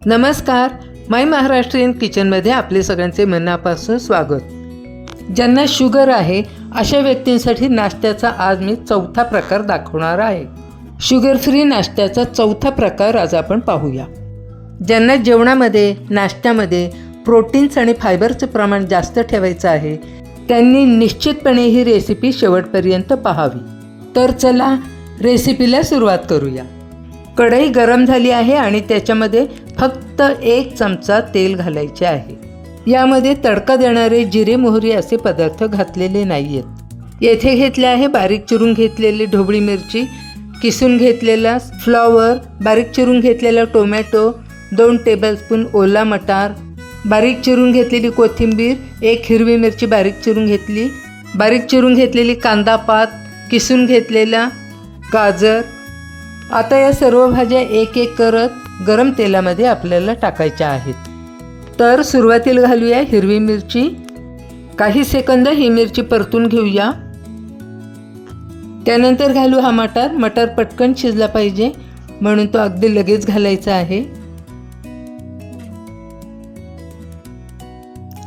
नमस्कार, माय महाराष्ट्रीयन किचनमध्ये आपले सगळ्यांचे मनापासून स्वागत। ज्यांना शुगर आहे अशा व्यक्तींसाठी नाश्त्याचा आज मी चौथा प्रकार दाखवणार आहे। शुगर फ्री नाश्त्याचा चौथा प्रकार आज आपण पाहूया। ज्यांना जेवणामध्ये नाश्त्यामध्ये प्रोटीन्स आणि फायबरचे प्रमाण जास्त ठेवायचं आहे त्यांनी निश्चितपणे ही रेसिपी शेवटपर्यंत पाहावी। तर चला रेसिपीला सुरुवात करूया। कढई गरम झाली आहे आणि त्याच्यामध्ये फक्त 1 चमचा तेल घालायचे आहे। यामध्ये तडका देणारे जिरे मोहरी असे पदार्थ घातलेले नाहीयेत। येथे घेतले आहे बारीक चिरून घेतलेली ढोबळी मिरची, किसून घेतलेला फ्लॉवर, बारीक चिरून घेतलेला टोमॅटो, 2 टेबलस्पून ओला मटार, बारीक चिरून घेतलेली कोथिंबीर, 1 हिरवी मिरची बारीक चिरून घेतली, बारीक चिरून घेतलेली कांदा पात, किसून घेतलेला गाजर। आता या सर्व भाज्या एक एक करत गरम तेलामध्ये आपल्याला टाकायच्या आहेत। तर सुरुवातीला घालूया हिरवी मिरची। काही सेकंद ही मिरची परतून घेऊया। त्यानंतर घालू हा मटार। मटार पटकन शिजला पाहिजे म्हणून तो अगदी लगेच घालायचा आहे।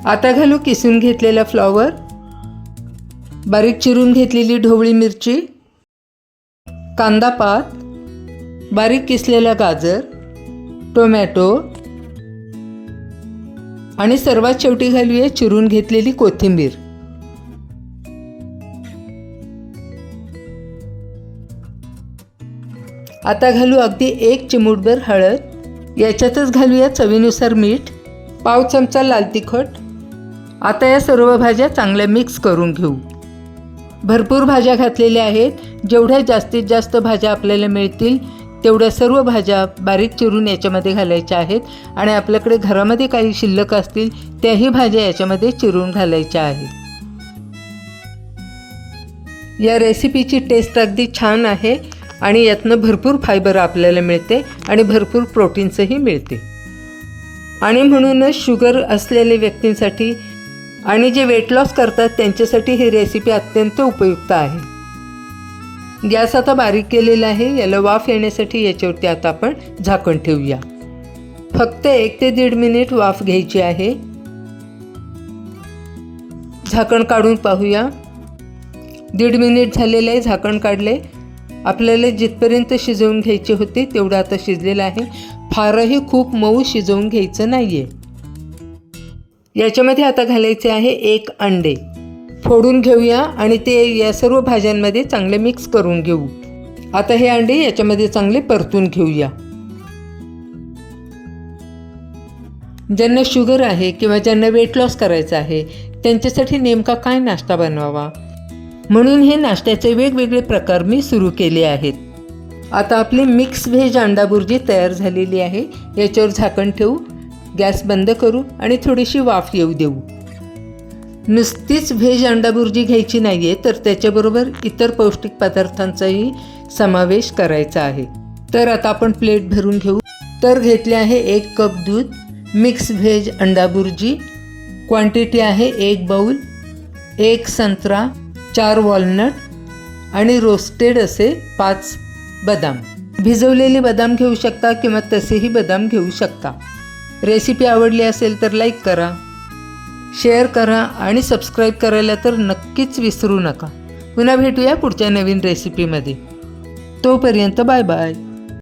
आता घालू किसून घेतलेला फ्लॉवर, बारीक चिरून घेतलेली ढोबळी मिरची, कांदा पात, बारीक किसलेला गाजर, टोमॅटो आणि सर्वात शेवटी घालूया चिरून घेतलेली कोथिंबीर। आता घालू अगदी 1 चिमूटभर हळद। याच्यातच घालूया चवीनुसार मीठ, पाव चमचा लाल तिखट। आता या सर्व भाज्या चांगल्या मिक्स करून घेऊ। भरपूर भाज्या घातलेल्या आहेत। जेवढ्या जास्तीत जास्त भाज्या आपल्याला मिळतील तेवढ्या सर्व भाज्या बारीक चिरून याच्यामध्ये घालायच्या आहेत आणि आपल्याकडे घरामध्ये काही शिल्लक असतील त्याही भाज्या याच्यामध्ये चिरून घालायच्या आहेत। या रेसिपीची टेस्ट अगदी छान आहे आणि यातनं भरपूर फायबर आपल्याला मिळते आणि भरपूर प्रोटीन्सही मिळते आणि म्हणूनच शुगर असलेल्या व्यक्तींसाठी आणि जे वेट लॉस करतात त्यांच्यासाठी ही रेसिपी अत्यंत उपयुक्त आहे। गॅस आता बारीक केलेला आहे। याला वाफ येण्यासाठी याच्यावरती आता आपण झाकण ठेवूया। फक्त 1 ते 1.5 मिनिट वाफ घ्यायची आहे। झाकण काढून पाहूया। 1.5 मिनिट झालेलं आहे। झाकण काढले। आपल्याला जिथपर्यंत शिजवून घ्यायचे होते तेवढं आता शिजलेलं आहे। फारही खूप मऊ शिजवून घ्यायचं नाही आहे। याच्यामध्ये आता घालायचे आहे 1 अंडे। फोडून घेऊया आणि ते या सर्व भाज्यांमध्ये चांगले मिक्स करून घेऊ। आता हे अंडे याच्यामध्ये चांगले परतून घेऊया। ज्यांना शुगर आहे किंवा ज्यांना वेट लॉस करायचं आहे त्यांच्यासाठी नेमका काय नाश्ता बनवावा म्हणून हे नाश्त्याचे वेगवेगळे प्रकार मी सुरू केले आहेत। आता आपली मिक्स व्हेज अंडा बुर्जी तयार झालेली आहे। याच्यावर झाकण ठेवू, गॅस बंद करू आणि थोडीशी वाफ येऊ देऊ। नुसतीच व्हेज अंडा बुर्जी घ्यायची नाही आहे तर त्याच्याबरोबर इतर पौष्टिक पदार्थांचाही समावेश करायचा आहे। तर आता आपण प्लेट भरून घेऊ। तर घेतले आहे 1 कप दूध, मिक्स व्हेज अंडा बुर्जी, क्वांटिटी आहे 1 बाउल, 1 संत्रा, 4 वॉलनट आणि रोस्टेड असे 5 बदाम। भिजवलेले बदाम घेऊ शकता किंवा तसेही बदाम घेऊ शकता। रेसिपी आवडली असेल तर लाईक करा, शेअर करा आणि सबस्क्राईब करायला तर नक्कीच विसरू नका। पुन्हा भेटूया पुढच्या नवीन रेसिपीमध्ये। तोपर्यंत बाय बाय।